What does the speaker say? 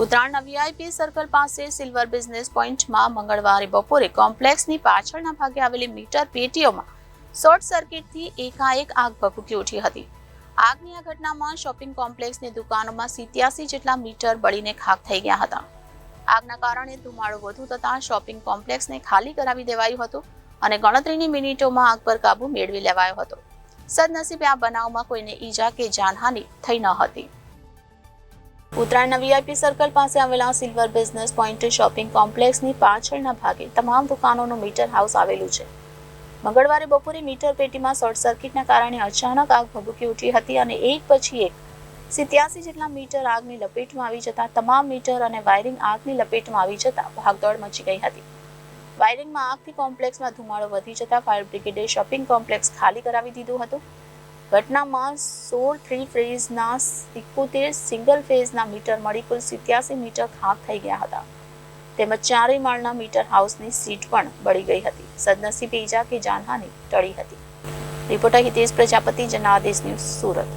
ઉત્તરાયણના VIP circle પાસે silver business પોઈન્ટમાં મંગળવારે બપોરે કોમ્પ્લેક્સની પાછળના ભાગે આવેલી મીટર પેટીઓમાં શોર્ટ સર્કિટથી એકાએક આગ ભભૂકી ઉઠી હતી. આગની આ ઘટનામાં શોપિંગ કોમ્પ્લેક્સની દુકાનોમાં 87 જેટલા મીટર બળીને ખાખ થઈ ગયા હતા. આગના કારણે ધુમાડો વધુ થતાં શોપિંગ કોમ્પ્લેક્સને ખાલી કરાવી દેવાયું હતું અને ગણતરીની મિનિટોમાં આગ પર કાબુ મેળવી લેવાયો હતો. સદનસીબે આ બનાવમાં કોઈને ઈજા કે જાનહાનિ થઈ ન હતી. ઉત્તરાયણના વીઆઈપી સર્કલ પાસે આવેલા સિલ્વર બિઝનેસ પોઈન્ટ શોપિંગ કોમ્પ્લેક્સની પાછળના ભાગે તમામ દુકાનોનું મીટર હાઉસ આવેલું છે. મંગળવારે બપોરે મીટર પેટીમાં શોર્ટ સર્કિટના કારણે અચાનક આગ ભભૂકી ઉઠી હતી અને એક પછી એક 87 જેટલા મીટર આગની લપેટમાં આવી જતા તમામ મીટર અને વાયરિંગ આગની લપેટમાં આવી જતા ભાગદોડ મચી ગઈ હતી. વાયરિંગમાં આગથી કોમ્પ્લેક્સમાં ધુમાડો વધી જતા ફાયર બ્રિગેડે શોપિંગ કોમ્પ્લેક્સ ખાલી કરાવી દીધું હતું. ઘટનામાં 16 3 ફેઝના 71 સિંગલ ફેઝના મીટર મળી કુલ 87 મીટર ખાખ થઈ ગયા હતા. તેમજ 4 માળના મીટર હાઉસની સીટ પણ બળી ગઈ હતી. સદનસીબે ઈજા કે જાનહાનિ ટળી હતી. Reporter Hitesh Prajapati, Janadesh news, Surat.